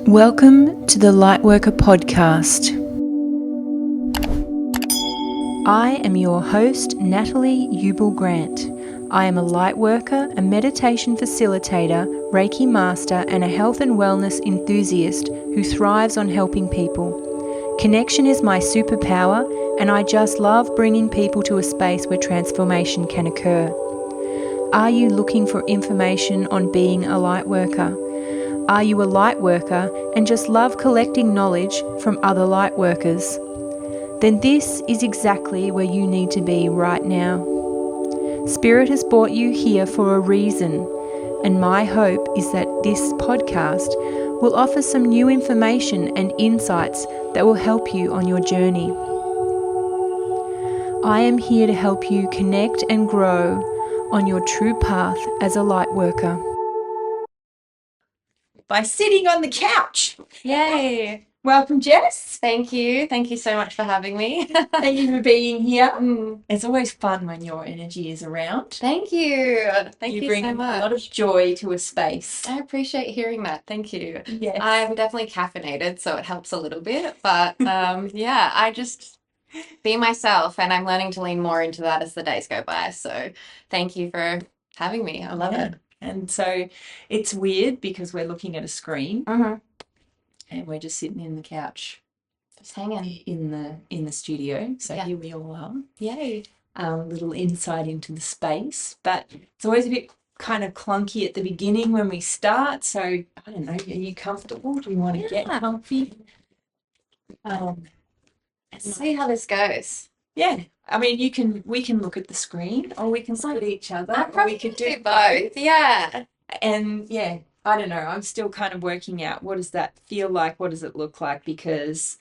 Welcome to the Lightworker podcast. I am your host, Natalie Ubel-Grant. I am a lightworker, a meditation facilitator, Reiki master, and a health and wellness enthusiast who thrives on helping people. Connection is my superpower, and I just love bringing people to a space where transformation can occur. Are you looking for information on being a lightworker? Are you a lightworker and just love collecting knowledge from other lightworkers? Then this is exactly where you need to be right now. Spirit has brought you here for a reason, and my hope is that this podcast will offer some new information and insights that will help you on your journey. I am here to help you connect and grow on your true path as a lightworker. By sitting on the couch. Yay! Welcome, Jess. Thank you. Thank you so much for having me. Thank you for being here. It's always fun when your energy is around. Thank you. Thank you bring so much. a lot of joy to a space. I appreciate hearing that. Thank you. Yes. I'm definitely caffeinated, so it helps a little bit. But yeah, I just be myself, and I'm learning to lean more into that as the days go by. So thank you for having me. I love it. And so it's weird because we're looking at a screen and we're just sitting in the couch, Just hanging. in the studio. So Yeah. here we all are. Yay! Little insight into the space, but it's always a bit kind of clunky at the beginning when we start. So I don't know, are you comfortable? Do you want to get comfy? Let's see how this goes. Yeah. I mean, we can look at the screen, or we can look at each other, or we could do both. Yeah. And yeah, I don't know. I'm still kind of working out, what does that feel like? What does it look like? Because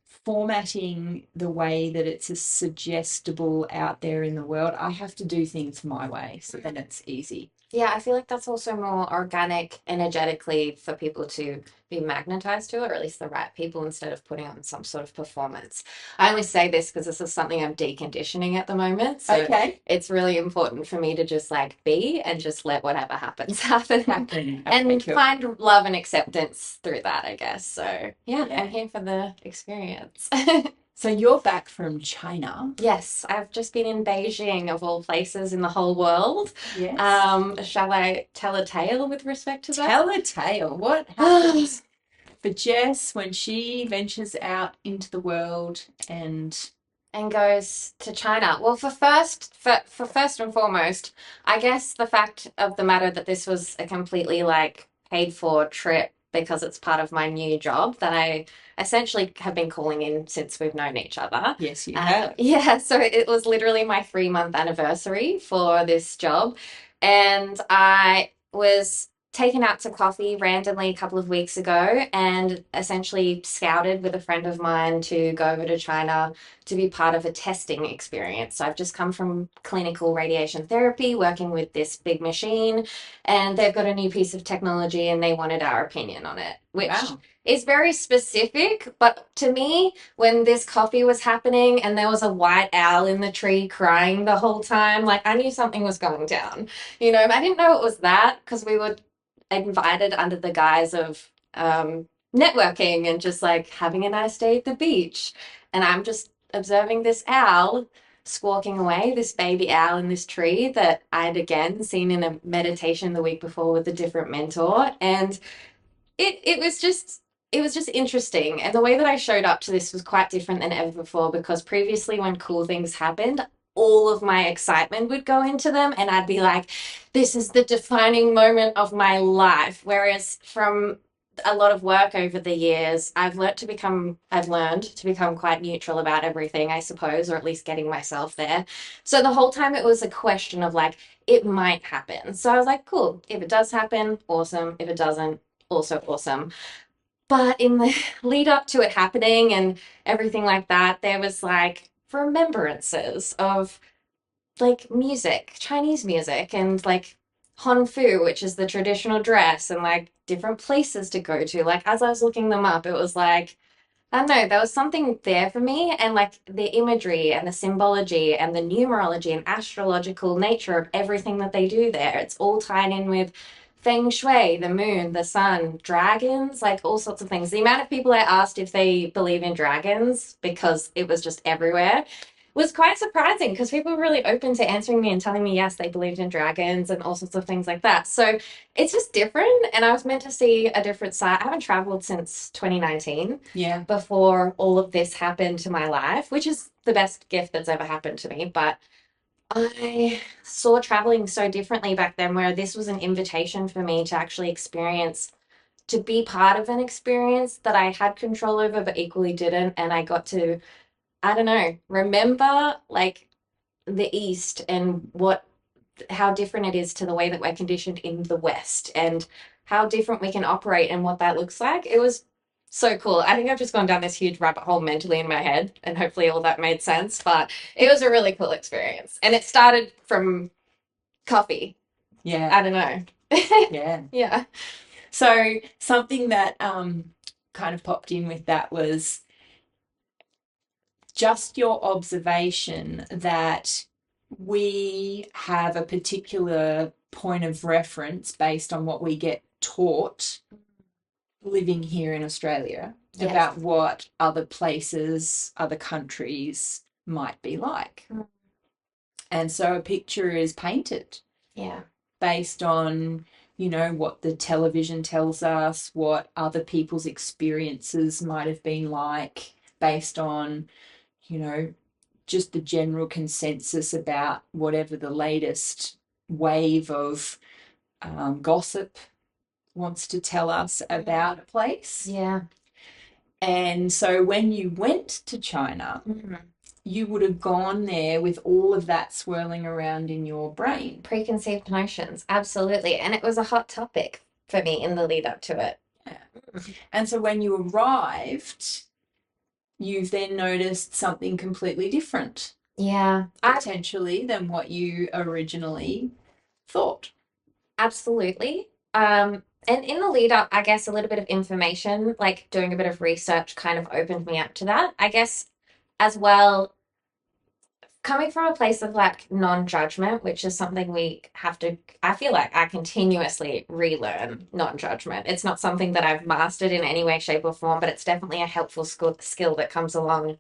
formatting the way that it's a suggestible out there in the world, I have to do things my way, so then it's easy. Yeah, I feel like that's also more organic energetically for people to be magnetized to it, or at least the right people, instead of putting on some sort of performance. I only say this because this is something I'm deconditioning at the moment. So it's really important for me to just like be and just let whatever happens happen. And find love and acceptance through that, I guess. So yeah, I'm here for the experience. So you're back from China. Yes, I've just been in Beijing, of all places in the whole world. Yes. Shall I tell a tale with respect to that? Tell a tale. What happens for Jess when she ventures out into the world and goes to China? Well, for first and foremost, I guess the fact of the matter that this was a completely like paid for trip, because it's part of my new job that I essentially have been calling in since we've known each other. Yes, you have. Yeah, so it was literally my 3-month anniversary for this job. And I was taken out to coffee randomly a couple of weeks ago and essentially scouted with a friend of mine to go over to China to be part of a testing experience. So I've just come from clinical radiation therapy, working with this big machine, and they've got a new piece of technology and they wanted our opinion on it, which is very specific. But to me, when this coffee was happening and there was a white owl in the tree crying the whole time, like I knew something was going down. You know, I didn't know it was that because we were invited under the guise of networking and just like having a nice day at the beach. And I'm just observing this owl squawking away, this baby owl in this tree that I'd again seen in a meditation the week before with a different mentor. And it was just interesting. And the way that I showed up to this was quite different than ever before, because previously when cool things happened, all of my excitement would go into them and I'd be like, this is the defining moment of my life. Whereas from a lot of work over the years, I've learned to become quite neutral about everything, I suppose, or at least getting myself there. So the whole time it was a question of like, it might happen. So I was like, cool, if it does happen, awesome. If it doesn't, also awesome. But in the lead up to it happening and everything like that, there was like remembrances of like music, Chinese music, and like Hanfu, which is the traditional dress, and like different places to go to. Like as I was looking them up, it was like, I don't know, there was something there for me, and like the imagery and the symbology and the numerology and astrological nature of everything that they do there. It's all tied in with feng shui, the moon, the sun, dragons, like all sorts of things. The amount of people I asked if they believe in dragons, because it was just everywhere, was quite surprising, because people were really open to answering me and telling me yes, they believed in dragons and all sorts of things like that. So it's just different. And I was meant to see a different side. I haven't traveled since 2019. Yeah. Before all of this happened to my life, which is the best gift that's ever happened to me. But I saw traveling so differently back then, where this was an invitation for me to actually experience, to be part of an experience that I had control over, but equally didn't. And I got to, I don't know, remember like the East and how different it is to the way that we're conditioned in the West, and how different we can operate and what that looks like. It was so cool. I think I've just gone down this huge rabbit hole mentally in my head, and hopefully all that made sense. But it was a really cool experience. And it started from coffee. Yeah. I don't know. Yeah. Yeah. So something that kind of popped in with that was just your observation that we have a particular point of reference based on what we get taught living here in Australia Yes. about what other places, other countries might be like. And so a picture is painted. Yeah. Based on, what the television tells us, what other people's experiences might have been like, based on, just the general consensus about whatever the latest wave of gossip wants to tell us about a place. Yeah. And so when you went to China, you would have gone there with all of that swirling around in your brain. Preconceived notions, absolutely. And it was a hot topic for me in the lead up to it. Yeah. And so when you arrived, you've then noticed something completely different. Yeah. Potentially than what you originally thought. Absolutely. And in the lead up, I guess a little bit of information, like doing a bit of research, kind of opened me up to that. I guess as well, coming from a place of like non-judgment, which is something we have to, I feel like I continuously relearn non-judgment. It's not something that I've mastered in any way, shape, or form, but it's definitely a helpful skill that comes along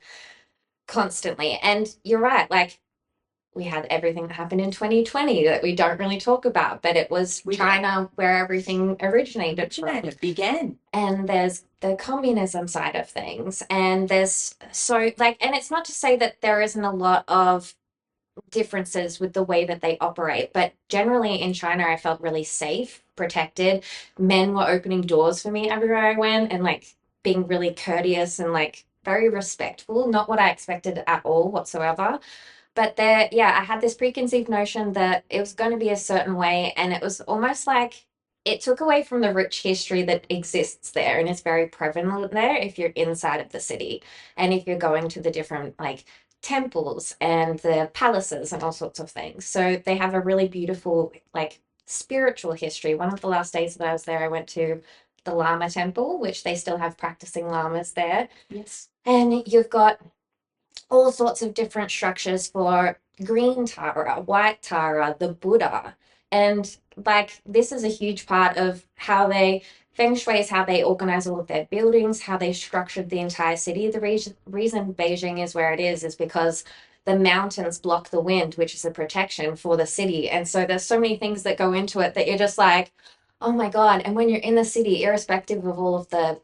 constantly. And you're right, like we had everything that happened in 2020 that we don't really talk about, but it was China where everything originated from. It began. And there's the communism side of things. And there's and it's not to say that there isn't a lot of differences with the way that they operate, but generally in China, I felt really safe, protected. Men were opening doors for me everywhere I went, and like being really courteous and like very respectful, not what I expected at all whatsoever. But I had this preconceived notion that it was going to be a certain way, and it was almost like it took away from the rich history that exists there, and it's very prevalent there if you're inside of the city, and if you're going to the different like temples and the palaces and all sorts of things. So they have a really beautiful like spiritual history. One of the last days that I was there, I went to the Lama temple, which they still have practicing lamas there. Yes. And you've got all sorts of different structures for green Tara, white Tara, the Buddha. And like this is a huge part of how Feng Shui is how they organize all of their buildings, how they structured the entire city. The reason Beijing is where it is because the mountains block the wind, which is a protection for the city. And so there's so many things that go into it that you're just like, oh my God. And when you're in the city, irrespective of all of the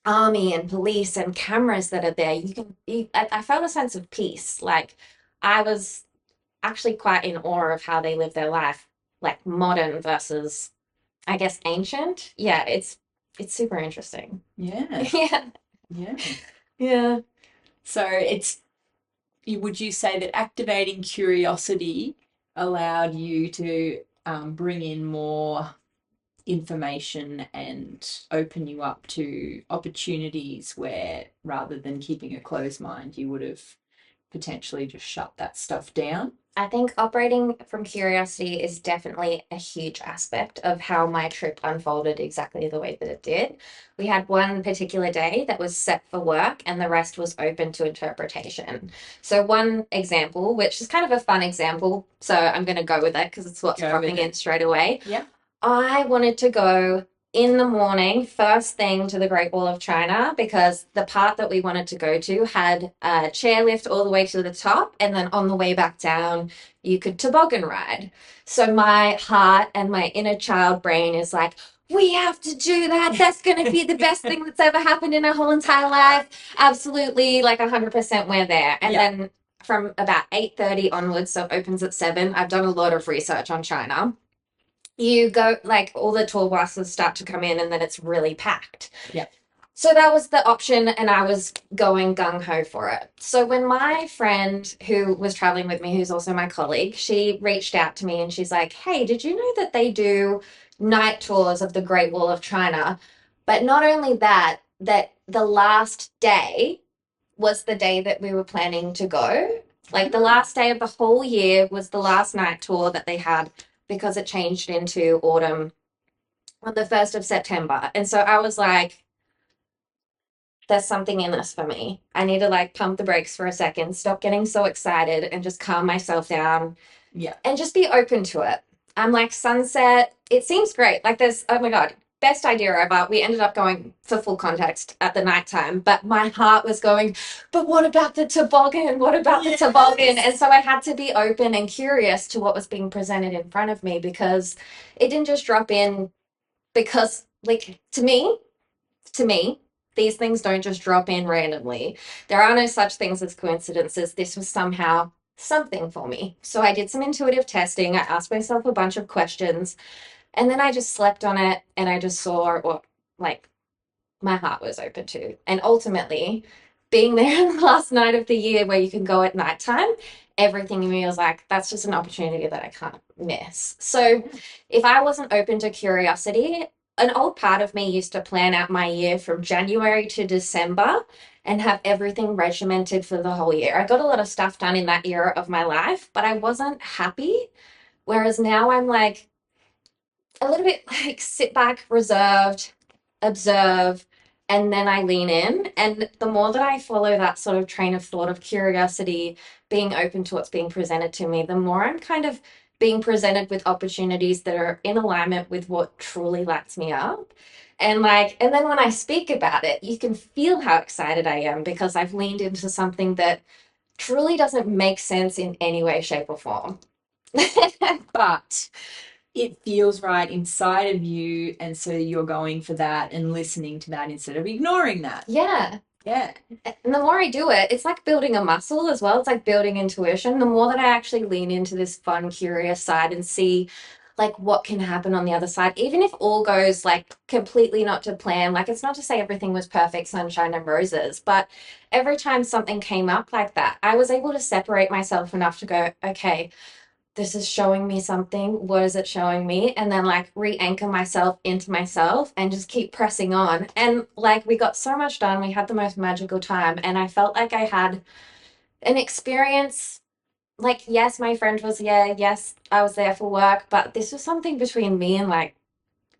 army and police and cameras that are there, I felt a sense of peace. Like I was actually quite in awe of how they live their life, like modern versus I guess ancient. Yeah, it's super interesting. Yeah. Yeah. Yeah. Yeah. So would you say that activating curiosity allowed you to bring in more information and open you up to opportunities where rather than keeping a closed mind, you would have potentially just shut that stuff down? I think operating from curiosity is definitely a huge aspect of how my trip unfolded exactly the way that it did. We had one particular day that was set for work and the rest was open to interpretation. So one example, which is kind of a fun example, so I'm going to go with it because it's what's popping in straight away. Yeah. I wanted to go in the morning, first thing to the Great Wall of China, because the part that we wanted to go to had a chairlift all the way to the top, and then on the way back down, you could toboggan ride. So my heart and my inner child brain is like, we have to do that. That's going to be the best thing that's ever happened in our whole entire life. Absolutely, like 100% we're there. And then from about 8:30 onwards, so it opens at 7, I've done a lot of research on China. You go, like, all the tour buses start to come in and then it's really packed. Yeah. So that was the option, and I was going gung ho for it. So when my friend who was traveling with me, who's also my colleague, she reached out to me and she's like, hey, did you know that they do night tours of the Great Wall of China? But not only that, that the last day was the day that we were planning to go. Like the last day of the whole year was the last night tour that they had, because it changed into autumn on the 1st of September. And so I was like, there's something in this for me. I need to like pump the brakes for a second, stop getting so excited and just calm myself down. Yeah. And just be open to it. I'm like, sunset, it seems great. Like there's, oh my God, best idea ever. We ended up going, for full context, at the nighttime, but my heart was going, but what about the toboggan? What about the toboggan? And so I had to be open and curious to what was being presented in front of me, because it didn't just drop in, because like to me, these things don't just drop in randomly. There are no such things as coincidences. This was somehow something for me. So I did some intuitive testing. I asked myself a bunch of questions, and then I just slept on it, and I just saw what, like, my heart was open to. And ultimately, being there on the last night of the year where you can go at nighttime, everything in me was like, that's just an opportunity that I can't miss. So if I wasn't open to curiosity, an old part of me used to plan out my year from January to December and have everything regimented for the whole year. I got a lot of stuff done in that era of my life, but I wasn't happy. Whereas now I'm like a little bit like sit back, reserved, observe, and then I lean in. And the more that I follow that sort of train of thought of curiosity, being open to what's being presented to me, the more I'm kind of being presented with opportunities that are in alignment with what truly lights me up. And then when I speak about it, you can feel how excited I am, because I've leaned into something that truly doesn't make sense in any way, shape, or form. But it feels right inside of you, and so you're going for that and listening to that instead of ignoring that. Yeah. Yeah. And the more I do it, it's like building a muscle as well. It's like building intuition. The more that I actually lean into this fun, curious side and see like what can happen on the other side, even if all goes like completely not to plan, like it's not to say everything was perfect, sunshine and roses, but every time something came up like that, I was able to separate myself enough to go, okay, this is showing me something. What is it showing me? And then like re-anchor myself into myself and just keep pressing on. And like we got so much done. We had the most magical time. And I felt like I had an experience. Like, yes, my friend was there. Yes, I was there for work. But this was something between me and like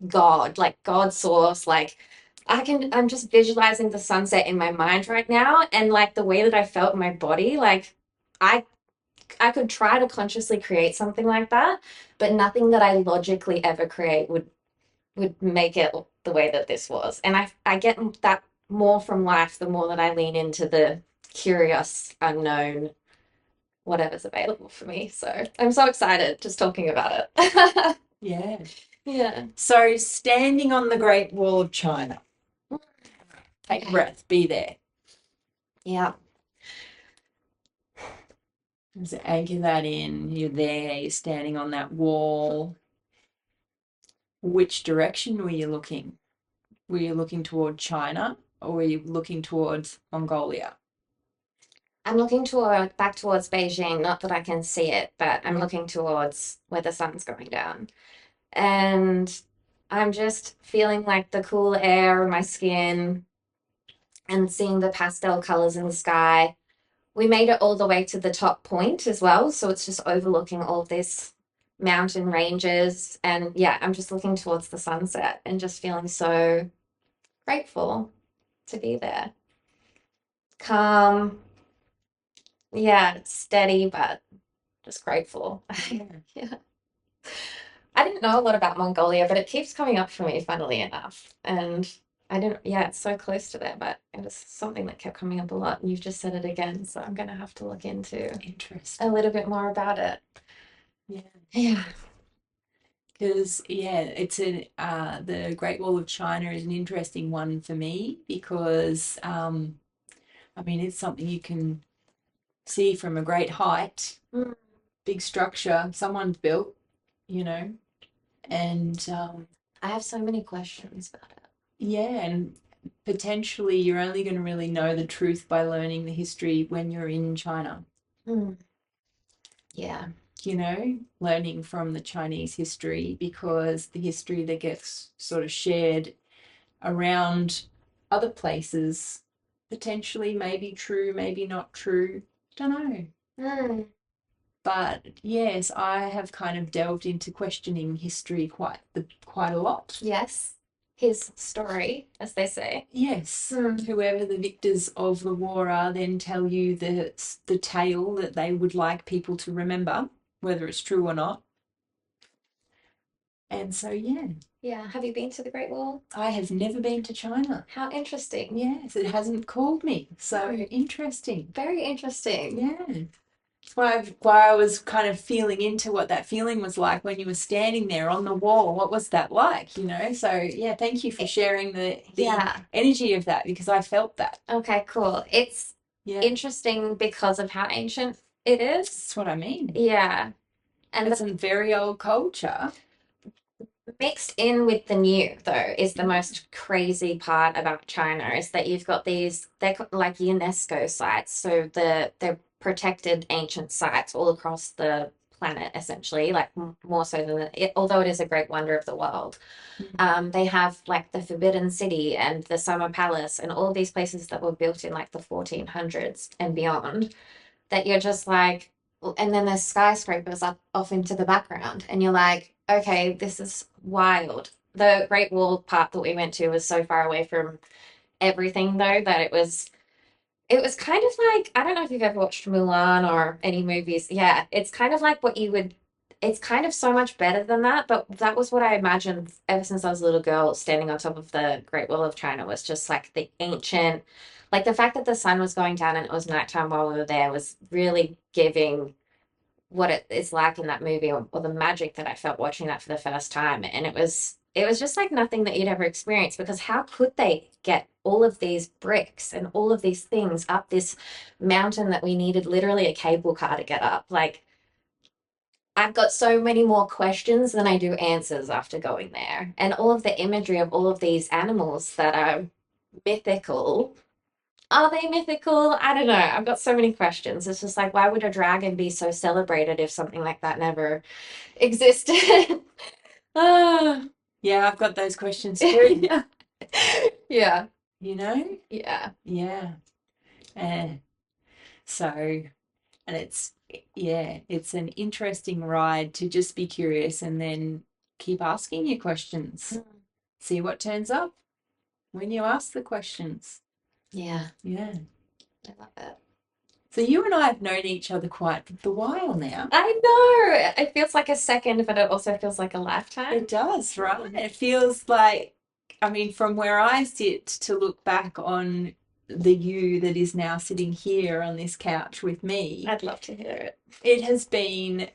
God, like God source. Like I'm just visualizing the sunset in my mind right now. And like the way that I felt in my body, like I I could try to consciously create something like that, but nothing that I logically ever create would make it the way that this was. And I get that more from life the more that I lean into the curious, unknown, whatever's available for me. So I'm so excited just talking about it. Yeah. Yeah. So standing on the Great Wall of China. Take a breath, be there. Yeah. Just anchor that in. You're there, you're standing on that wall. Which direction were you looking? Were you looking toward China, or were you looking towards Mongolia? I'm looking back towards Beijing, not that I can see it, but I'm looking towards where the sun's going down. And I'm just feeling like the cool air on my skin and seeing the pastel colors in the sky. We made it all the way to the top point as well, so it's just overlooking all of this mountain ranges. And yeah, I'm just looking towards the sunset and just feeling so grateful to be there. Calm, yeah, steady, but just grateful. Yeah. Yeah. I didn't know a lot about Mongolia, but it keeps coming up for me, funnily enough. And I didn't, yeah, it's so close to there, but it was something that kept coming up a lot. And you've just said it again, so I'm gonna have to look into a Interesting. little bit more about it. Yeah. Yeah. Because it's the Great Wall of China is an interesting one for me because I mean it's something you can see from a great height, Mm. big structure someone's built, and I have so many questions about it. yeah, and potentially you're only going to really know the truth by learning the history when you're in China. Mm. Yeah. Learning from the Chinese history because the history that gets sort of shared around other places potentially may be true, maybe not true. Don't know. Mm. But yes, I have kind of delved into questioning history quite a lot. Yes. His story, as they say. Yes, Mm. whoever the victors of the war are then tell you the tale that they would like people to remember, whether it's true or not. And so, yeah, Yeah. Have you been to the Great Wall? I have never been to China. How interesting. Yes, it hasn't called me. So interesting. Very interesting. Yeah. That's why I was kind of feeling into what that feeling was like when you were standing there on the wall. What was that like? So yeah, thank you for sharing the Yeah. energy of that because I felt that. Okay, cool. It's Yeah, interesting because of how ancient it is. that's what I mean. Yeah. And It's a very old culture. mixed in with the new, though, is the most crazy part about China is that you've got they're like UNESCO sites. So they're protected ancient sites all across the planet, essentially, like more so than although it is a great wonder of the world. They have like the Forbidden City and the Summer Palace and all these places that were built in like the 1400s and beyond that you're just like, and then there's skyscrapers up off into the background, and you're like, okay, this is wild. The Great Wall part that we went to was so far away from everything though that it was kind of like I don't know if you've ever watched Mulan or any movies. Yeah, it's kind of like what you would. It's kind of so much better than that, but that was what I imagined ever since I was a little girl standing on top of the Great Wall of China was just like the ancient, like the fact that the sun was going down and it was nighttime while we were there was really giving what it is like in that movie or the magic that I felt watching that for the first time. And it was just like nothing that you'd ever experienced because how could they get all of these bricks and all of these things up this mountain that we needed literally a cable car to get up? Like I've got so many more questions than I do answers after going there. And all of the imagery of all of these animals that are mythical. Are they mythical? I don't know. I've got so many questions. It's just like, why would a dragon be so celebrated if something like that never existed? Ah, Yeah, I've got those questions too. yeah. Yeah. You know? Yeah. Yeah. And so, and it's an interesting ride to just be curious and then keep asking your questions. See what turns up when you ask the questions. Yeah. Yeah. I love it. So you and I have known each other quite a while now. I know. It feels like a second, but it also feels like a lifetime. It does, right? It feels like, I mean, from where I sit to look back on the you that is now sitting here on this couch with me, I'd love to hear it. it has been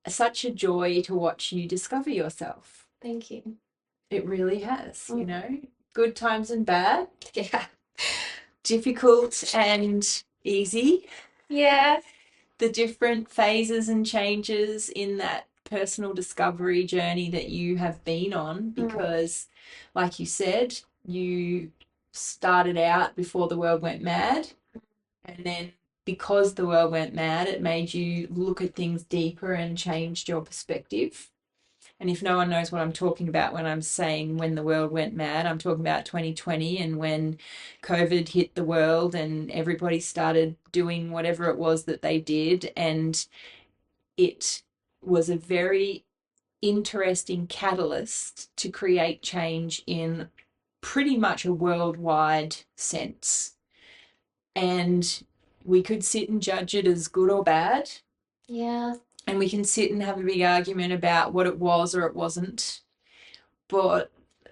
such a joy to watch you discover yourself. Thank you. It really has, good times and bad, Yeah. difficult and easy. Yeah. The different phases and changes in that personal discovery journey that you have been on because like you said you started out before the world went mad and then because the world went mad it made you look at things deeper and changed your perspective. And if no one knows what I'm talking about when I'm saying when the world went mad, I'm talking about 2020 and when COVID hit the world and everybody started doing whatever it was that they did. And it was a very interesting catalyst to create change in pretty much a worldwide sense. And we could sit and judge it as good or bad. Yeah. And we can sit and have a big argument about what it was or it wasn't. But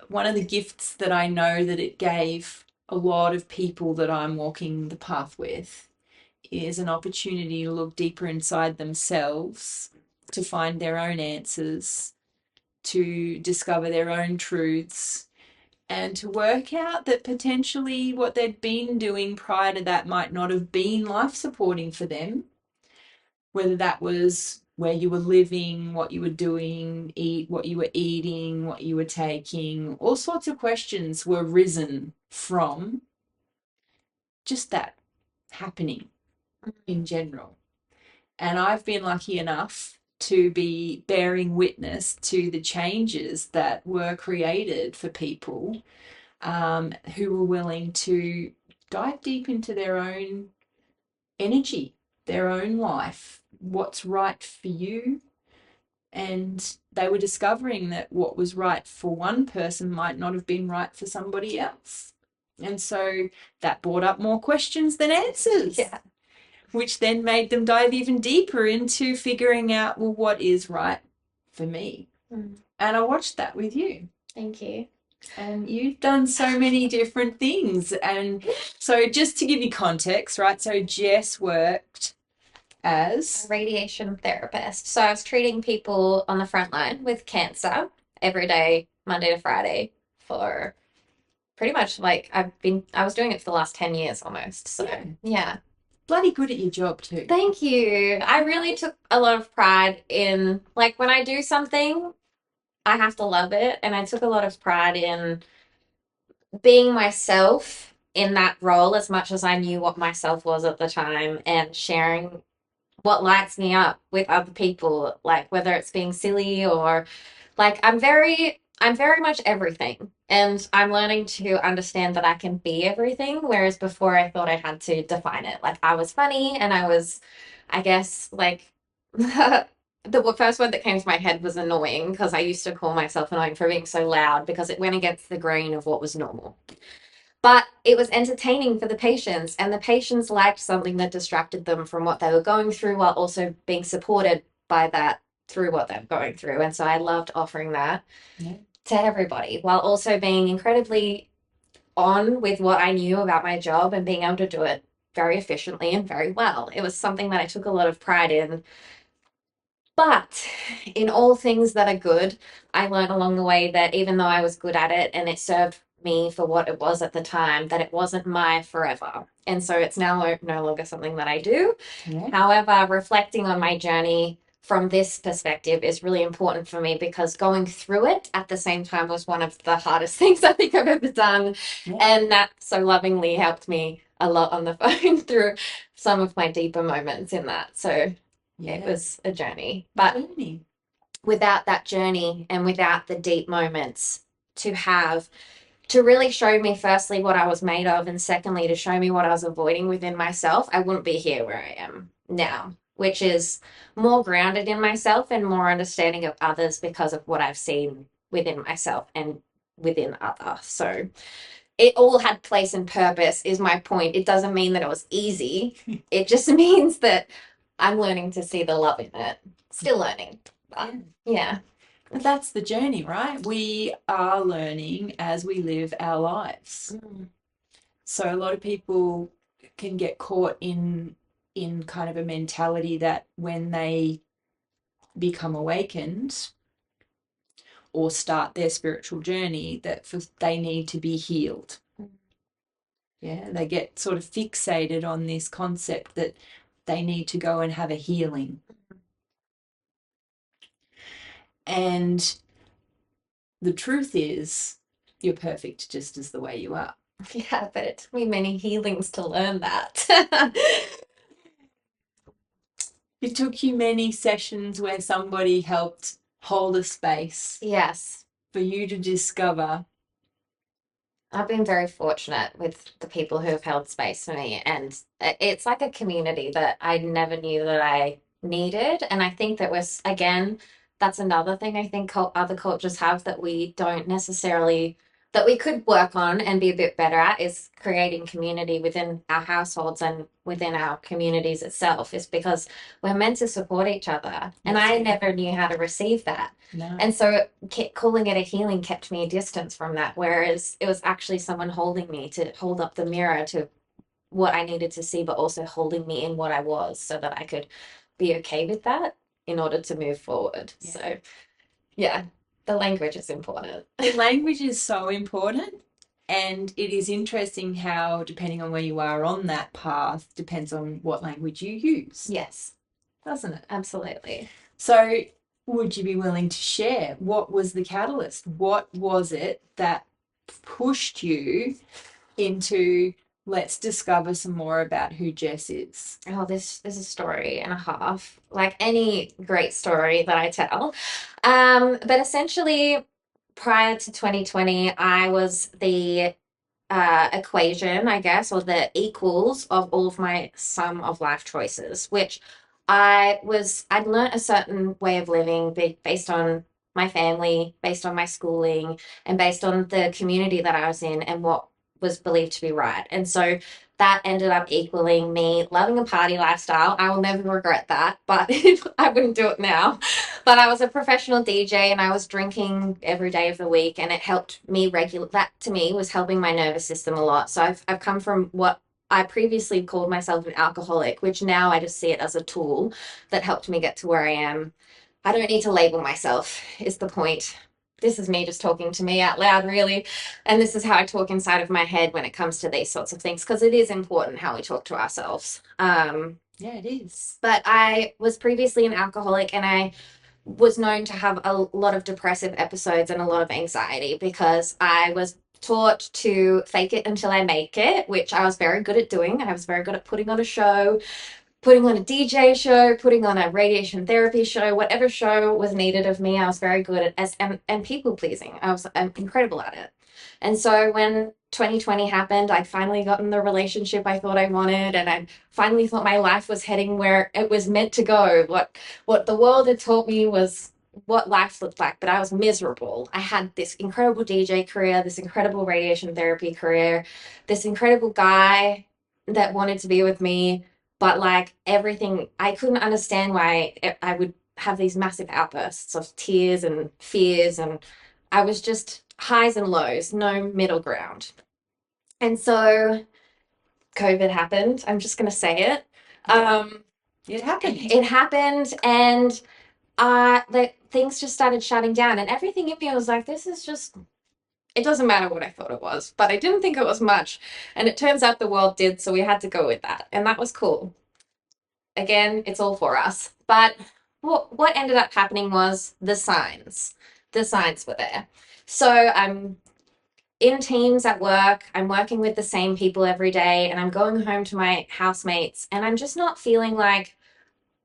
one of the gifts that I know that it gave a lot of people that I'm walking the path with is an opportunity to look deeper inside themselves, to find their own answers, to discover their own truths, and to work out that potentially what they'd been doing prior to that might not have been life supporting for them, whether that was where you were living, what you were doing, what you were eating, what you were taking. All sorts of questions were risen from just that happening in general. And I've been lucky enough to be bearing witness to the changes that were created for people who were willing to dive deep into their own energy, their own life, what's right for you. And they were discovering that what was right for one person might not have been right for somebody else. And so that brought up more questions than answers. Yeah. Which then made them dive even deeper into figuring out, well, what is right for me? And I watched that with you. Thank you. And you've done so many different things. And so just to give you context, right? So Jess worked as a radiation therapist. So I was treating people on the front line with cancer every day, Monday to Friday, for pretty much like I was doing it for the last 10 years almost. So yeah. Bloody good at your job too. Thank you. I really took a lot of pride in, like, when I do something, I have to love it. And I took a lot of pride in being myself in that role as much as I knew what myself was at the time, and sharing what lights me up with other people, like whether it's being silly or like I'm very much everything. And I'm learning to understand that I can be everything, whereas before I thought I had to define it. Like I was funny and I was, I guess, like the first word that came to my head was annoying, because I used to call myself annoying for being so loud because it went against the grain of what was normal. But it was entertaining for the patients, and the patients liked something that distracted them from what they were going through while also being supported by that through what they're going through. And so I loved offering that to everybody while also being incredibly on with what I knew about my job and being able to do it very efficiently and very well. It was something that I took a lot of pride in. But in all things that are good, I learned along the way that even though I was good at it and it served me for what it was at the time, that it wasn't my forever. And so it's now no longer something that I do. Yeah. However, reflecting on my journey from this perspective is really important for me, because going through it at the same time was one of the hardest things I think I've ever done. Yeah. And that so lovingly helped me a lot on the phone through some of my deeper moments in that. So it was a journey. But without that journey and without the deep moments to really show me, firstly, what I was made of, and secondly, to show me what I was avoiding within myself, I wouldn't be here where I am now, which is more grounded in myself and more understanding of others because of what I've seen within myself and within others. So it all had place and purpose is my point. It doesn't mean that it was easy. It just means that I'm learning to see the love in it. Still learning. But yeah. That's the journey, right? We are learning as we live our lives. So a lot of people can get caught in kind of a mentality that when they become awakened or start their spiritual journey, that they need to be healed. Yeah, they get sort of fixated on this concept that they need to go and have a healing. And the truth is, you're perfect just as the way you are. Yeah, but it took me many healings to learn that. It took you many sessions where somebody helped hold a space. Yes. For you to discover. I've been very fortunate with the people who have held space for me, and it's like a community that I never knew that I needed. And I think that again, that's another thing I think other cultures have that we don't necessarily, that we could work on and be a bit better at is creating community within our households and within our communities itself, is because we're meant to support each other. And I never knew how to receive that. No. And so calling it a healing kept me a distance from that, whereas it was actually someone holding me to hold up the mirror to what I needed to see, but also holding me in what I was so that I could be okay with that in order to move forward. Yeah. So, yeah, the language is important. The language is so important. And it is interesting how, depending on where you are on that path, depends on what language you use. Yes, Doesn't it? absolutely. So, would you be willing to share what was the catalyst? What was it that pushed you into let's discover some more about who Jess is? Oh, this is a story and a half, like any great story that I tell. But essentially, prior to 2020, I was the equation, I guess, or the equals of all of my sum of life choices, which I'd learnt a certain way of living based on my family, based on my schooling, and based on the community that I was in and what was believed to be right. And so that ended up equaling me loving a party lifestyle. I will never regret that, but I wouldn't do it now. But I was a professional DJ and I was drinking every day of the week, and it helped me regulate. That to me was helping my nervous system a lot. So I've come from what I previously called myself an alcoholic, which now I just see it as a tool that helped me get to where I am. I don't need to label myself, is the point. This is me just talking to me out loud, really. And this is how I talk inside of my head when it comes to these sorts of things, because it is important how we talk to ourselves. Yeah, it is. But I was previously an alcoholic, and I was known to have a lot of depressive episodes and a lot of anxiety because I was taught to fake it until I make it, which I was very good at doing. I was very good at putting on a show, putting on a DJ show, putting on a radiation therapy show, whatever show was needed of me. I was very good at and people pleasing. I'm incredible at it. And so when 2020 happened, I'd finally gotten the relationship I thought I wanted, and I finally thought my life was heading where it was meant to go. What the world had taught me was what life looked like, but I was miserable. I had this incredible DJ career, this incredible radiation therapy career, this incredible guy that wanted to be with me, but like everything, I couldn't understand why I would have these massive outbursts of tears and fears, and I was just highs and lows, no middle ground. And so COVID happened. I'm just going to say it. It happened. It happened, and the things just started shutting down, and everything in me was like, this is just, it doesn't matter what I thought it was, but I didn't think it was much. And it turns out the world did, so we had to go with that. And that was cool. Again, it's all for us. But what ended up happening was the signs. The signs were there. So I'm in teams at work. I'm working with the same people every day, and I'm going home to my housemates, and I'm just not feeling like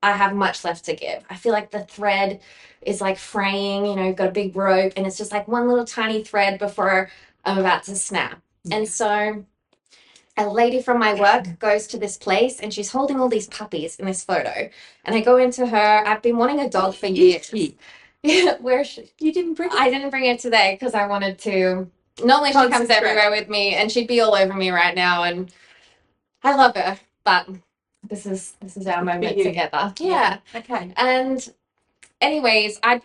I have much left to give. I feel like the thread is like fraying, got a big rope, and it's just like one little tiny thread before I'm about to snap. And so a lady from my work goes to this place, and she's holding all these puppies in this photo. And I go into her. I've been wanting a dog for years. Yeah, where you didn't bring it? I didn't bring it today because I wanted to. Normally she comes everywhere with me, and she'd be all over me right now, and I love her, but this is our moment together. Yeah. Okay. And anyways, I'd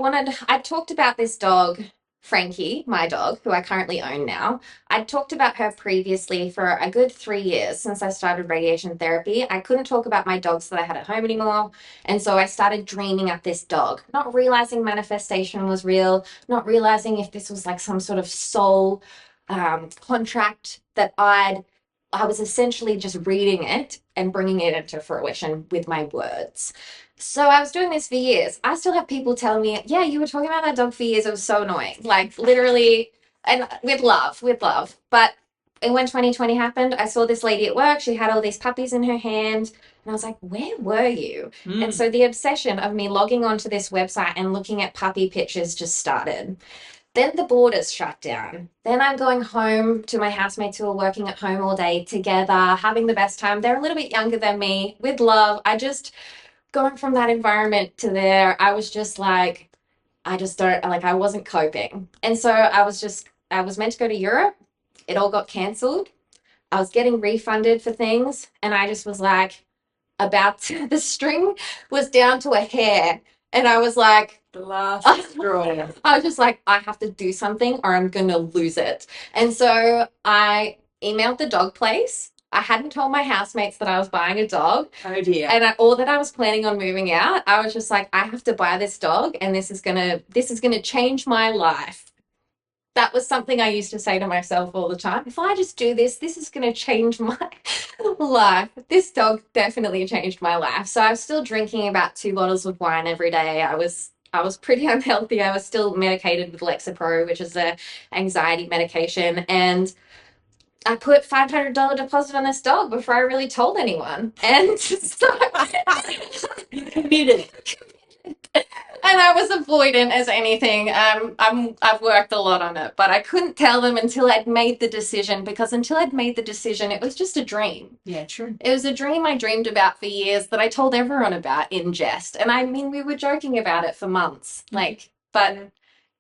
talked about this dog, Frankie, my dog, who I currently own now. I'd talked about her previously for a good 3 years since I started radiation therapy. I couldn't talk about my dogs that I had at home anymore. And so I started dreaming of this dog, not realizing manifestation was real, not realizing if this was like some sort of soul contract that I was essentially just reading it and bringing it into fruition with my words. So I was doing this for years. I still have people telling me, yeah, you were talking about that dog for years. It was so annoying. Like literally, and with love, with love. But when 2020 happened, I saw this lady at work. She had all these puppies in her hand. And I was like, where were you? And so the obsession of me logging onto this website and looking at puppy pictures just started. Then the borders shut down. Then I'm going home to my housemates who are working at home all day together, having the best time. They're a little bit younger than me, with love. Going from that environment to there, I was just like, I just don't, like, I wasn't coping. And so I was just I was meant to go to Europe. It all got cancelled. I was getting refunded for things, and I just was like, the string was down to a hair, and I was like, The last straw. I was just like, I have to do something or I'm gonna lose it. And so I emailed the dog place. I hadn't told my housemates that I was buying a dog. Oh dear. And or that I was planning on moving out. I was just like, I have to buy this dog, and this is gonna change my life. That was something I used to say to myself all the time. If I just do this, this is gonna change my life. This dog definitely changed my life. So I was still drinking about 2 bottles of wine every day. I was pretty unhealthy. I was still medicated with Lexapro, which is a anxiety medication, and I put $500 deposit on this dog before I really told anyone. And so You committed. and I was avoidant as anything. I've worked a lot on it, but I couldn't tell them until I'd made the decision, because until I'd made the decision, it was just a dream. Yeah, true. It was a dream I dreamed about for years that I told everyone about in jest. And I mean, we were joking about it for months, but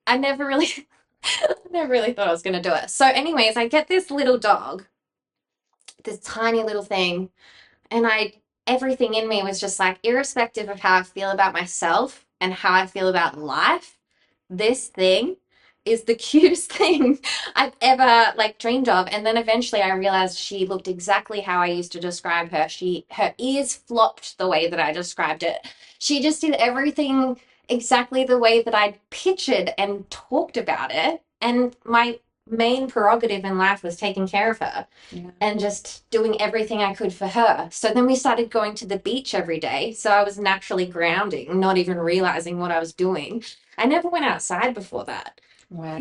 I never really, never really thought I was going to do it. So anyways, I get this little dog, this tiny little thing, and everything in me was just like, irrespective of how I feel about myself and how I feel about life, this thing is the cutest thing I've ever dreamed of. And then eventually I realized she looked exactly how I used to describe her. Her ears flopped the way that I described it. She just did everything exactly the way that I'd pictured and talked about it. And my main prerogative in life was taking care of her. Yeah. And just doing everything I could for her. So then we started going to the beach every day. So I was naturally grounding, not even realizing what I was doing. I never went outside before that. Wow.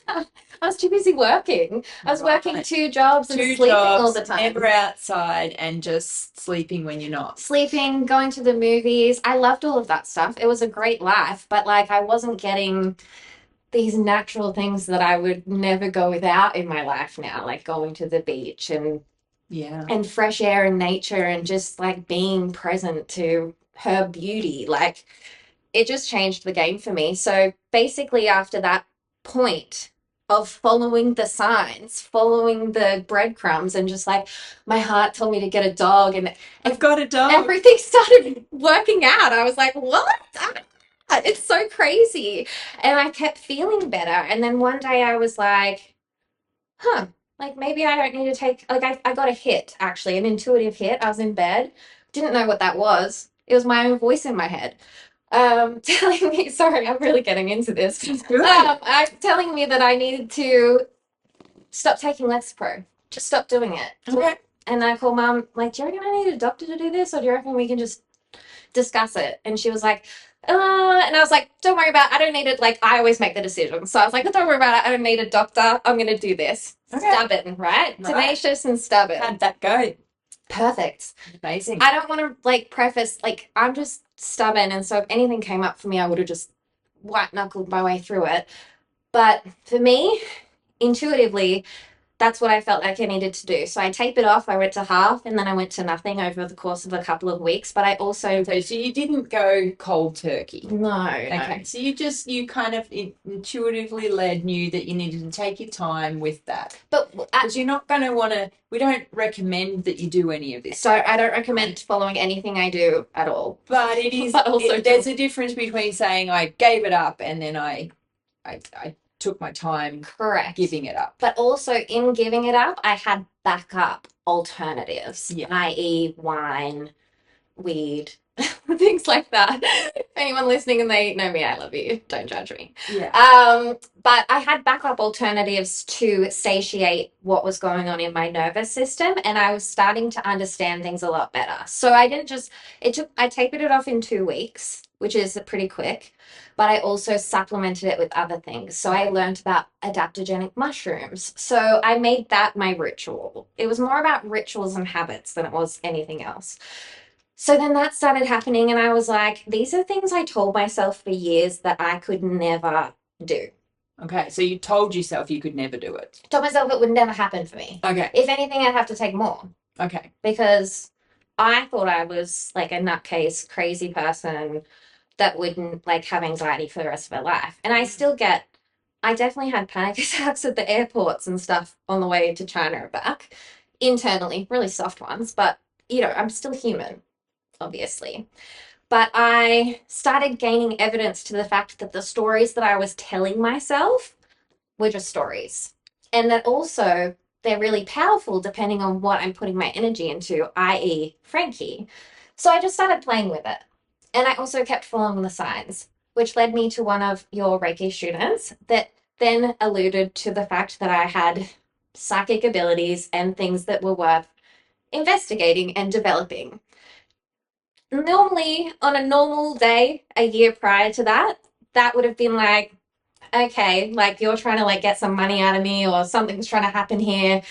I was too busy working. I was working Right. 2 jobs and Two sleeping jobs, all the time. never outside, and just sleeping when you're not. Sleeping, going to the movies. I loved all of that stuff. It was a great life, but I wasn't getting these natural things that I would never go without in my life now, like going to the beach and Yeah. fresh air and nature, and just being present to her beauty. It just changed the game for me. So basically, after that point of following the signs, following the breadcrumbs, and just my heart told me to get a dog, and I've got a dog. everything started working out. I was like, what? It's so crazy. And I kept feeling better. And then one day I was like, huh, maybe I don't need to take, I got a hit, actually, an intuitive hit. I was in bed, didn't know what that was. It was my own voice in my head. Telling me, sorry, I'm really getting into this. Telling me that I needed to stop taking Lexapro. Just stop doing it. Okay. And I called Mum, do you reckon I need a doctor to do this, or do you reckon we can just discuss it? And she was like, and I was like, don't worry about it. I don't need it. I always make the decision. So I was like, don't worry about it. I don't need a doctor. I'm going to do this. Okay. Stubborn, right? Tenacious and stubborn. How'd that go? Perfect. Amazing. I don't want to preface, I'm just stubborn. And so if anything came up for me, I would have just white knuckled my way through it. But for me, intuitively, that's what I felt like I needed to do. So I taped it off. I went to half, and then I went to nothing over the course of a couple of weeks. But I also... So you didn't go cold turkey? No. Okay. So you kind of intuitively knew that you needed to take your time with that. But because you're not going to want to... We don't recommend that you do any of this. So I don't recommend following anything I do at all. But it is... But also there's a difference between saying I gave it up and then I took my time correct giving it up. But also in giving it up, I had backup alternatives, i.e. wine, weed, things like that. Anyone listening and they know me, I love you. Don't judge me. Yeah. But I had backup alternatives to satiate what was going on in my nervous system, and I was starting to understand things a lot better. So I tapered it off in 2 weeks, which is pretty quick. But I also supplemented it with other things. So I learned about adaptogenic mushrooms. So I made that my ritual. It was more about rituals and habits than it was anything else. So then that started happening, and I was like, these are things I told myself for years that I could never do. Okay, so you told yourself you could never do it. Told myself it would never happen for me. Okay. If anything, I'd have to take more. Okay. Because I thought I was a nutcase, crazy person that wouldn't have anxiety for the rest of her life. And I still get I definitely had panic attacks at the airports and stuff on the way to China and back. Internally, really soft ones, but I'm still human, obviously. But I started gaining evidence to the fact that the stories that I was telling myself were just stories. And that also they're really powerful depending on what I'm putting my energy into, i.e., Frankie. So I just started playing with it. And I also kept following the signs, which led me to one of your Reiki students that then alluded to the fact that I had psychic abilities and things that were worth investigating and developing. Normally, on a normal day, a year prior to that, that would have been like, okay, like you're trying to like get some money out of me or something's trying to happen here.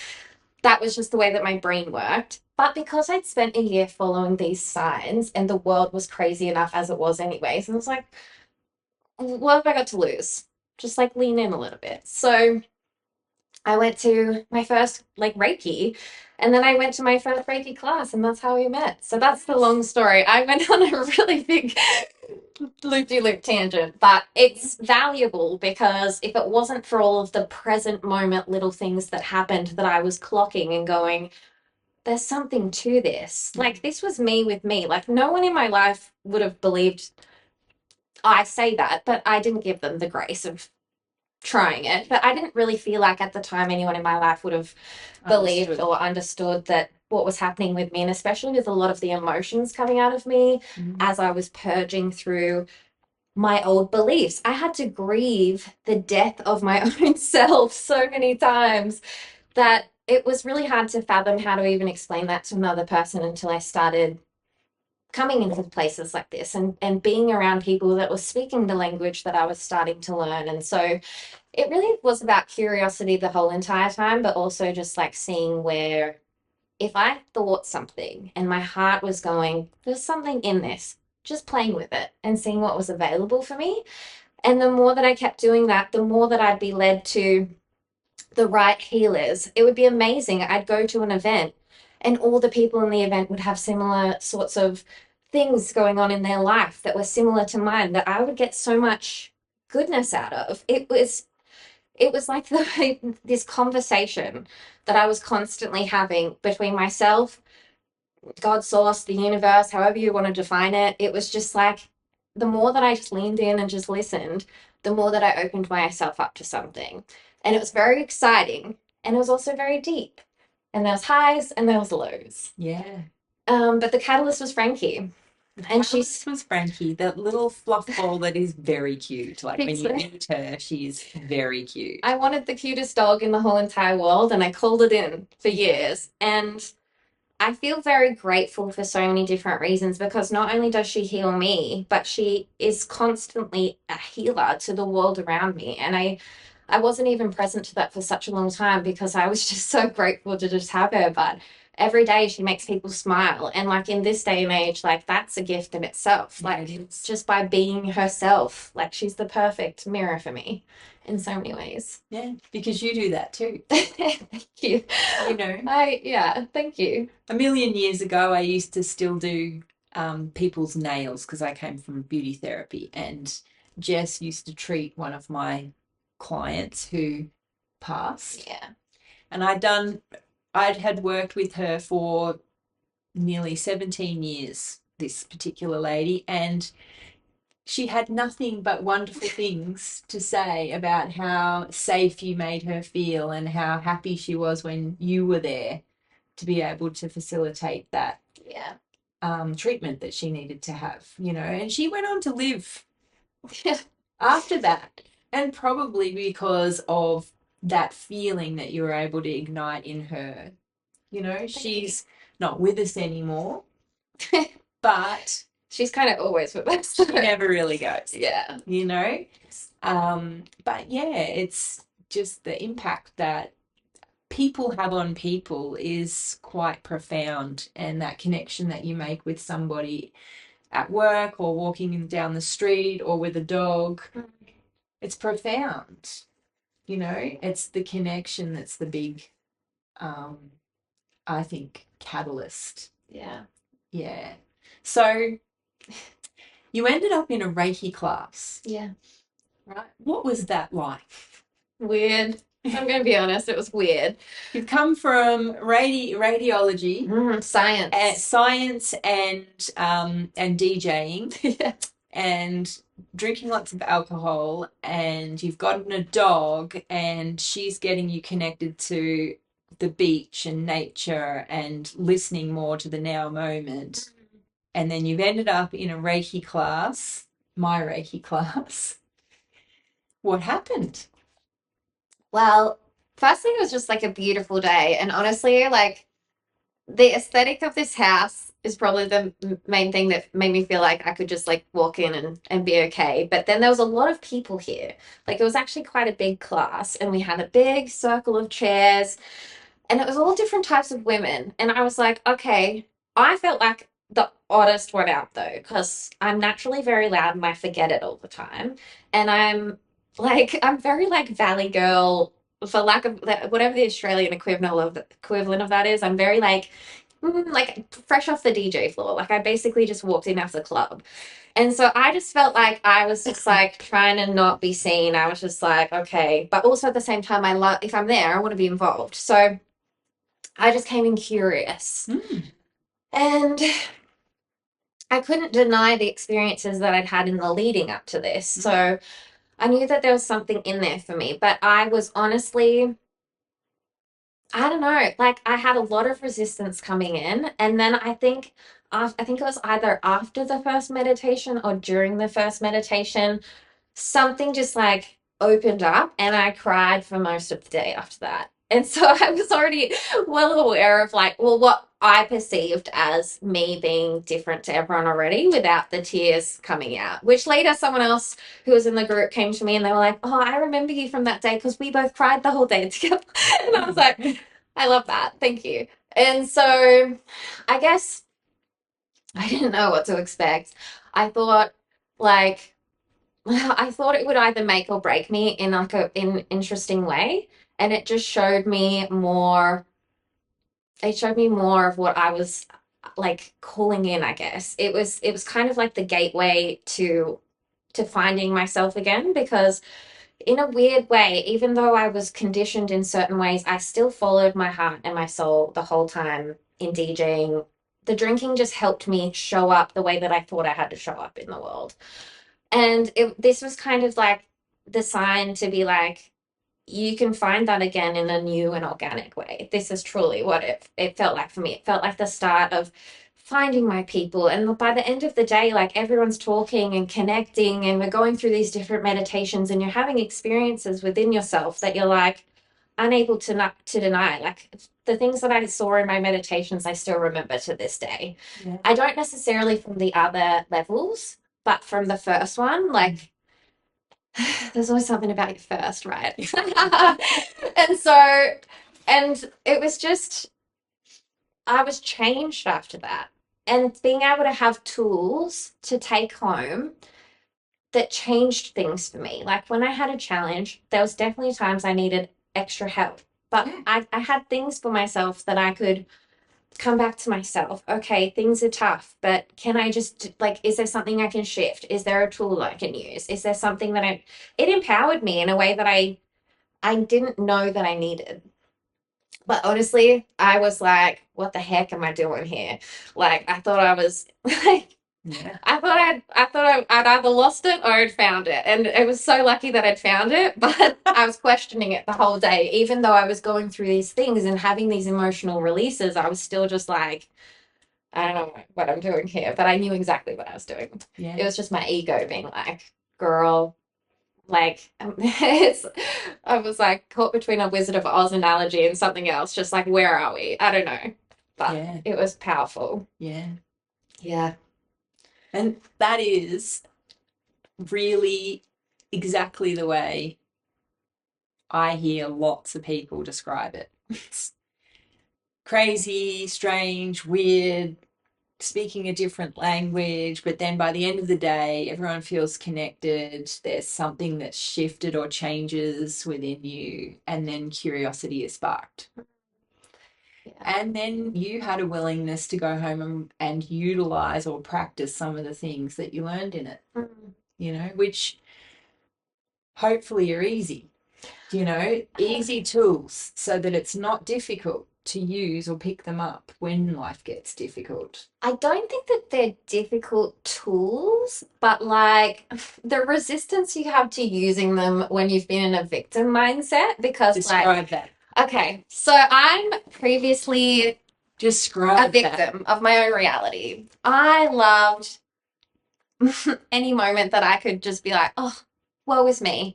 That was just the way that my brain worked. But because I'd spent a year following these signs and the world was crazy enough as it was anyways, and I was like, what have I got to lose? Just like lean in a little bit. So I went to my first like Reiki, and then I went to my first Reiki class, and that's how we met. So that's the long story. I went on a really big loop-de-loop tangent, but it's valuable because if it wasn't for all of the present moment little things that happened that I was clocking and going, there's something to this. Like this was me with me. Like no one in my life would have believed I say that, but I didn't give them the grace of trying it. But I didn't really feel like at the time anyone in my life would have believed or understood that what was happening with me, and especially with a lot of the emotions coming out of me as I was purging through my old beliefs. I had to grieve the death of my own self so many times that it was really hard to fathom how to even explain that to another person until I started coming into places like this and being around people that were speaking the language that I was starting to learn. And so it really was about curiosity the whole entire time, but also just like seeing where if I thought something and my heart was going, there's something in this, just playing with it and seeing what was available for me. And the more that I kept doing that, the more that I'd be led to the right healers. It would be amazing. I'd go to an event and all the people in the event would have similar sorts of things going on in their life that were similar to mine that I would get so much goodness out of. It was like this conversation that I was constantly having between myself, God, source, the universe, however you want to define it. It was just like the more that I just leaned in and just listened, the more that I opened myself up to something. And it was very exciting. And it was also very deep. And there was highs and there was lows. Yeah. But the catalyst was Frankie. And Catalyst was Frankie, that little fluff ball that is very cute. Like when you meet her, she's very cute. I wanted the cutest dog in the whole entire world, and I called it in for years. And I feel very grateful for so many different reasons because not only does she heal me, but she is constantly a healer to the world around me. And I wasn't even present to that for such a long time because I was just so grateful to just have her. But every day she makes people smile. And like in this day and age, like that's a gift in itself. Like just by being herself, like she's the perfect mirror for me in so many ways. Yeah, because you do that too. Thank you. Thank you. A million years ago, I used to still do people's nails because I came from beauty therapy, and Jess used to treat one of my clients who passed. Yeah. And I'd had worked with her for nearly 17 years, this particular lady, and she had nothing but wonderful things to say about how safe you made her feel and how happy she was when you were there to be able to facilitate that treatment that she needed to have, and she went on to live after that, and probably because of that feeling that you were able to ignite in her. She's not with us anymore, but she's kind of always with us. She never really goes. Yeah. But yeah, it's just the impact that people have on people is quite profound, and that connection that you make with somebody at work or walking down the street or with a dog, it's profound. It's the connection that's the big, I think, catalyst. Yeah. So you ended up in a Reiki class. Yeah. Right. What was that like? Weird. I'm going to be honest, it was weird. You've come from radiology, Science. science, and DJing, Yeah. and drinking lots of alcohol, and you've gotten a dog, and she's getting you connected to the beach and nature and listening more to the now moment. And then you've ended up in a Reiki class, my Reiki class. What happened? Well, firstly, it was just like a beautiful day. And honestly, like the aesthetic of this house is probably the main thing that made me feel like I could just like walk in and be okay. But then there was a lot of people here. Like it was actually quite a big class, and we had a big circle of chairs, and it was all different types of women. And I was like, okay, I felt like the oddest one out though, because I'm naturally very loud and I forget it all the time. And I'm very like valley girl, for lack of whatever the Australian equivalent of that is. I'm very like fresh off the DJ floor. Like I basically just walked in after the club. And so I just felt like I was just like trying to not be seen. I was just like, okay. But also at the same time, I love, if I'm there, I want to be involved. So I just came in curious. And I couldn't deny the experiences that I'd had in the leading up to this. So I knew that there was something in there for me. But I was honestly, I don't know, like I had a lot of resistance coming in. And then I think it was either after the first meditation or during the first meditation, something just like opened up, and I cried for most of the day after that. And so I was already well aware of like, well, what I perceived as me being different to everyone already without the tears coming out, which later someone else who was in the group came to me and they were like, oh, I remember you from that day because we both cried the whole day together. And I was like, I love that. Thank you. And so I guess I didn't know what to expect. I thought like I thought it would either make or break me in like a in an interesting way. And it showed me more of what I was like calling in, I guess. It was kind of like the gateway to finding myself again, because in a weird way, even though I was conditioned in certain ways, I still followed my heart and my soul the whole time in DJing. The drinking just helped me show up the way that I thought I had to show up in the world. And this was kind of like the sign to be like, you can find that again in a new and organic way. This is truly what it felt like for me. It felt like the start of finding my people. And by the end of the day, like everyone's talking and connecting, and we're going through these different meditations, and you're having experiences within yourself that you're like unable to not to deny. Like the things that I saw in my meditations, I still remember to this day. Yeah. I don't necessarily from the other levels, but from the first one, like there's always something about your first, right? And so, and it was just, I was changed after that. And being able to have tools to take home that changed things for me. Like when I had a challenge, there was definitely times I needed extra help. But I had things for myself that I could come back to myself. Okay, things are tough, but can I just like, is there something I can shift? Is there a tool I can use? Is there something that it empowered me in a way that I didn't know that I needed. But honestly, I was like, what the heck am I doing here? Like I thought I was like Yeah. I'd either lost it or I'd found it. And it was so lucky that I'd found it, but I was questioning it the whole day. Even though I was going through these things and having these emotional releases, I was still just like, I don't know what I'm doing here, but I knew exactly what I was doing. Yeah. It was just my ego being like, girl, like it's I was like caught between a Wizard of Oz analogy and something else, just like where are we? I don't know. But Yeah. it was powerful. Yeah. Yeah. And that is really exactly the way I hear lots of people describe it. It's crazy, strange, weird, speaking a different language, but then by the end of the day, everyone feels connected. There's something that shifted or changes within you, and then curiosity is sparked. Yeah. And then you had a willingness to go home and utilize or practice some of the things that you learned in it, Mm. which hopefully are easy. easy tools so that it's not difficult to use or pick them up when life gets difficult. I don't think that they're difficult tools, but like the resistance you have to using them when you've been in a victim mindset, because Describe that. okay, so I'm previously a Describe that. victim of my own reality. I loved any moment that I could just be like, oh, woe is me.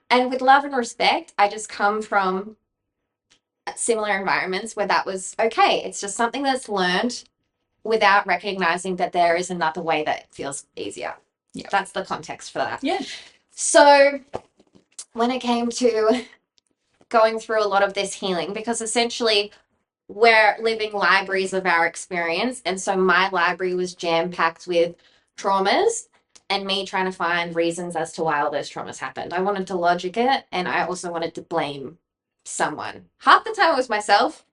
And with love and respect, I just come from similar environments where that was okay. It's just something that's learned without recognizing that there is another way that feels easier. Yeah. That's the context for that. Yeah. So when it came to going through a lot of this healing, because essentially we're living libraries of our experience. And so my library was jam-packed with traumas and me trying to find reasons as to why all those traumas happened. I wanted to logic it, and I also wanted to blame someone. Half the time it was myself.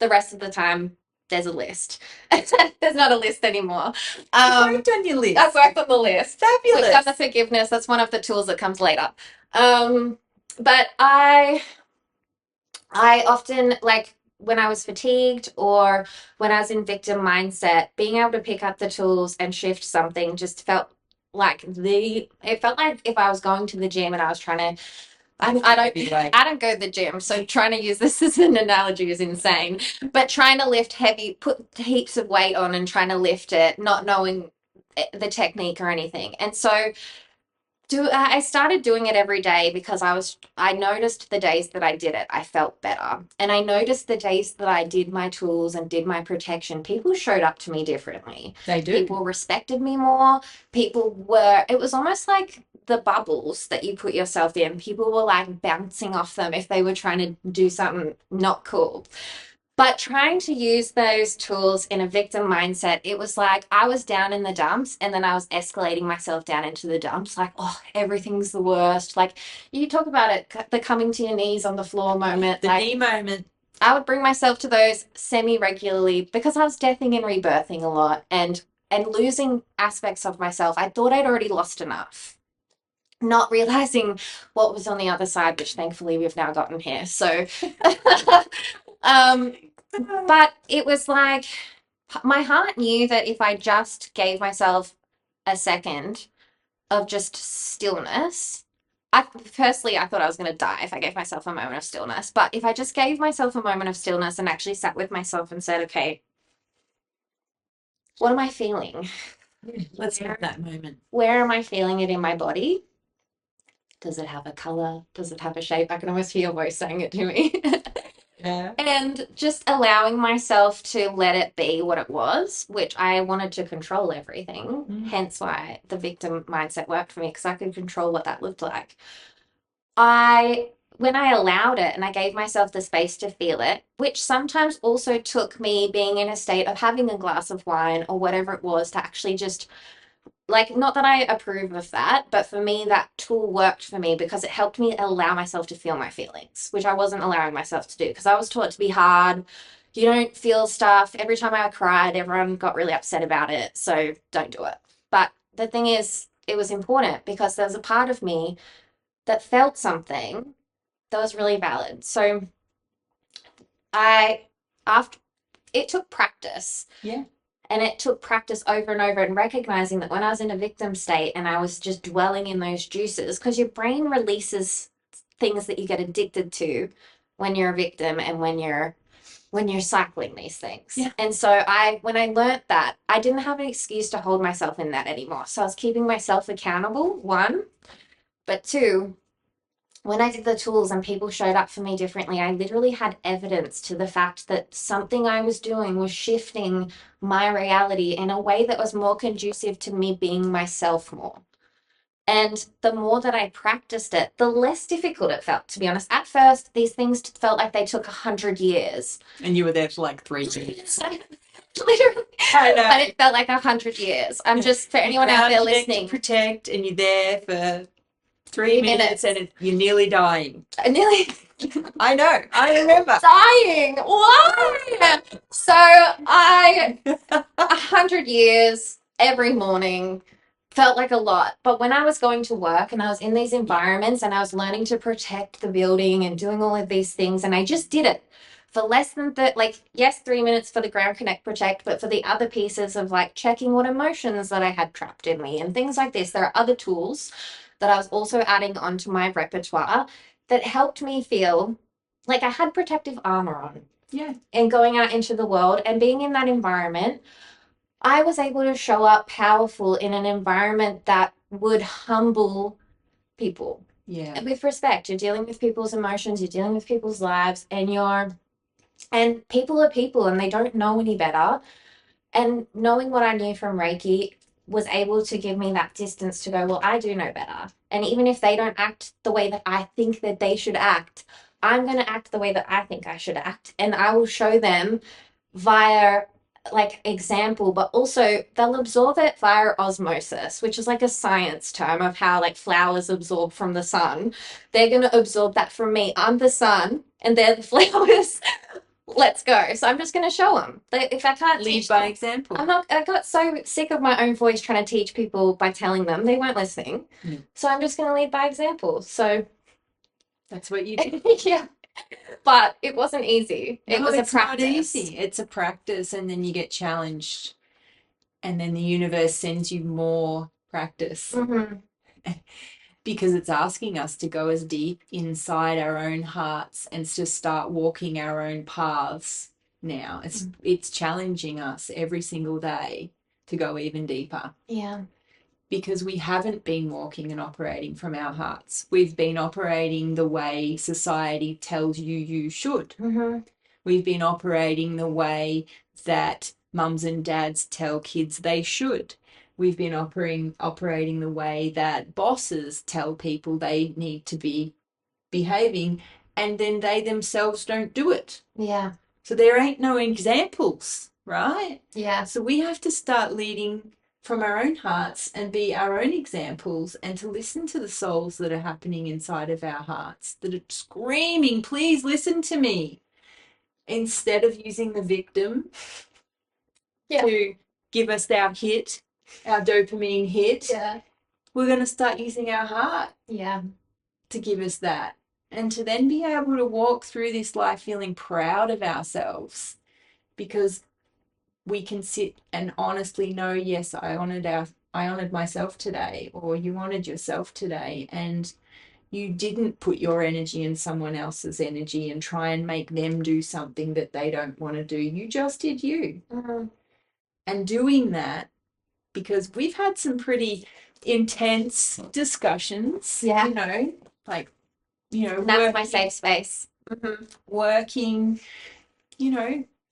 The rest of the time, there's a list. There's not a list anymore. You've worked on your list. I've worked on the list. Fabulous. We've done the forgiveness. That's one of the tools that comes later. But I often, like when I was fatigued or when I was in victim mindset, being able to pick up the tools and shift something just felt like it felt like if I was going to the gym and I was trying to, I don't go to the gym, so trying to use this as an analogy is insane. But trying to lift heavy, put heaps of weight on and trying to lift it, not knowing the technique or anything. And so I started doing it every day because I noticed the days that I did it, I felt better. And I noticed the days that I did my tools and did my protection, people showed up to me differently. They do. People respected me more. It was almost like the bubbles that you put yourself in. People were like bouncing off them if they were trying to do something not cool. But trying to use those tools in a victim mindset, it was like I was down in the dumps and then I was escalating myself down into the dumps. Like, oh, everything's the worst. Like you talk about it, the coming to your knees on the floor moment. The knee moment. I would bring myself to those semi-regularly because I was deathing and rebirthing a lot and losing aspects of myself. I thought I'd already lost enough, not realizing what was on the other side, which thankfully we've now gotten here. So but it was like my heart knew that if I just gave myself a second of just stillness, I thought I was going to die if I gave myself a moment of stillness. But if I just gave myself a moment of stillness and actually sat with myself and said, okay, what am I feeling? Let's have that moment. Where am I feeling it in my body? Does it have a color? Does it have a shape? I can almost hear your voice saying it to me. Yeah. And just allowing myself to let it be what it was, which I wanted to control everything. Hence why the victim mindset worked for me, because I could control what that looked like. When I allowed it and I gave myself the space to feel it, which sometimes also took me being in a state of having a glass of wine or whatever it was to actually just, like, not that I approve of that, but for me, that tool worked for me because it helped me allow myself to feel my feelings, which I wasn't allowing myself to do because I was taught to be hard. You don't feel stuff. Every time I cried, everyone got really upset about it. So don't do it. But the thing is, it was important because there was a part of me that felt something that was really valid. So it took practice. Yeah. And it took practice over and over and recognizing that when I was in a victim state and I was just dwelling in those juices, because your brain releases things that you get addicted to when you're a victim and when you're cycling these things. Yeah. And so when I learnt that, I didn't have an excuse to hold myself in that anymore. So I was keeping myself accountable, one, but two, when I did the tools and people showed up for me differently, I literally had evidence to the fact that something I was doing was shifting my reality in a way that was more conducive to me being myself more. And the more that I practiced it, the less difficult it felt, to be honest. At first, these things felt like they took 100 years. And you were there for like 3 years. Literally. I know. But it felt like 100 years. I'm just, for anyone out there listening. Protect, and you're there for 3 minutes and you're nearly dying. I know. I remember. Dying. Why? So 100 years every morning felt like a lot. But when I was going to work and I was in these environments and I was learning to protect the building and doing all of these things, and I just did it for less than yes, 3 minutes for the ground connect protect, but for the other pieces of like checking what emotions that I had trapped in me and things like this, there are other tools that I was also adding onto my repertoire that helped me feel like I had protective armor on. Yeah. And going out into the world and being in that environment, I was able to show up powerful in an environment that would humble people. Yeah. With respect, you're dealing with people's emotions, you're dealing with people's lives, and people are people and they don't know any better. And knowing what I knew from Reiki was able to give me that distance to go, well, I do know better. And even if they don't act the way that I think that they should act, I'm going to act the way that I think I should act. And I will show them via like example, but also they'll absorb it via osmosis, which is like a science term of how like flowers absorb from the sun. They're going to absorb that from me. I'm the sun and they're the flowers. Let's go. So I'm just going to show them. If I can't lead by example. I got so sick of my own voice trying to teach people by telling them. They weren't listening. So I'm just going to lead by example. So that's what you do. Yeah. But it wasn't easy. It was a practice. Not easy. It's a practice, and then you get challenged, and then the universe sends you more practice. Because it's asking us to go as deep inside our own hearts and to start walking our own paths now. It's challenging us every single day to go even deeper. Yeah. Because we haven't been walking and operating from our hearts. We've been operating the way society tells you should. We've been operating the way that mums and dads tell kids they should. We've been operating the way that bosses tell people they need to be behaving, and then they themselves don't do it. Yeah. So there ain't no examples, right? Yeah. So we have to start leading from our own hearts and be our own examples, and to listen to the souls that are happening inside of our hearts that are screaming, please listen to me, instead of using the victim to give us our hit, our dopamine hit. We're going to start using our heart to give us that, and to then be able to walk through this life feeling proud of ourselves, because we can sit and honestly know, yes, I honored myself today, or you honored yourself today, and you didn't put your energy in someone else's energy and try and make them do something that they don't want to do. You just did you. And doing that, because we've had some pretty intense discussions, and that's my safe space. Working,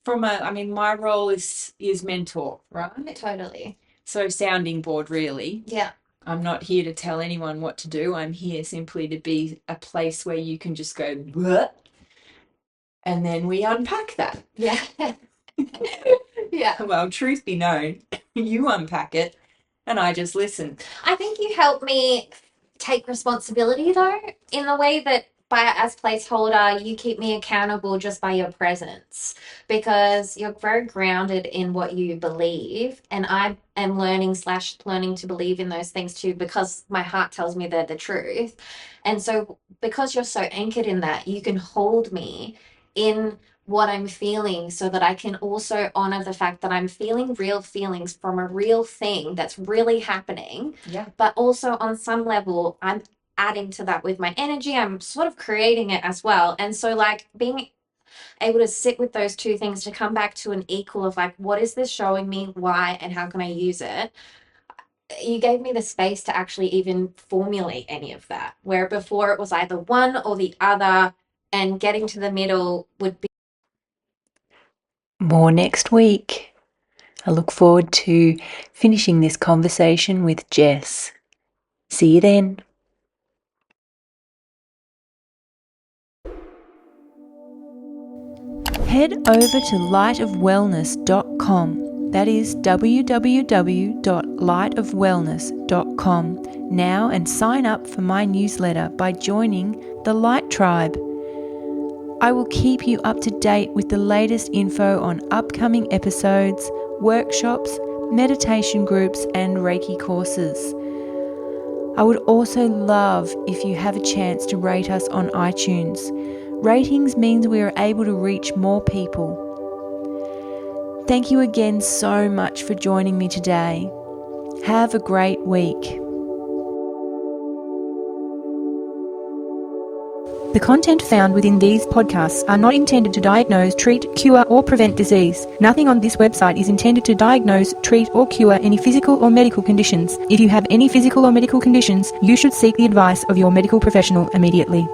from my role is mentor, right? Totally. So sounding board, really. Yeah. I'm not here to tell anyone what to do. I'm here simply to be a place where you can just go, what? And then we unpack that. Yeah. Yeah. Well, truth be known, you unpack it and I just listen. I think you help me take responsibility, though, in the way that as placeholder, you keep me accountable just by your presence, because you're very grounded in what you believe, and I am learning to believe in those things too, because my heart tells me they're the truth. And so because you're so anchored in that, you can hold me in what I'm feeling, so that I can also honor the fact that I'm feeling real feelings from a real thing that's really happening. Yeah. But also on some level, I'm adding to that with my energy. I'm sort of creating it as well. And so like being able to sit with those two things to come back to an equal of like, what is this showing me? Why? And how can I use it? You gave me the space to actually even formulate any of that, where before it was either one or the other, and getting to the middle would be. More next week. I look forward to finishing this conversation with Jess. See you then. Head over to lightofwellness.com. That is www.lightofwellness.com now and sign up for my newsletter by joining the Light Tribe. I will keep you up to date with the latest info on upcoming episodes, workshops, meditation groups, and Reiki courses. I would also love if you have a chance to rate us on iTunes. Ratings means we are able to reach more people. Thank you again so much for joining me today. Have a great week. The content found within these podcasts are not intended to diagnose, treat, cure, or prevent disease. Nothing on this website is intended to diagnose, treat, or cure any physical or medical conditions. If you have any physical or medical conditions, you should seek the advice of your medical professional immediately.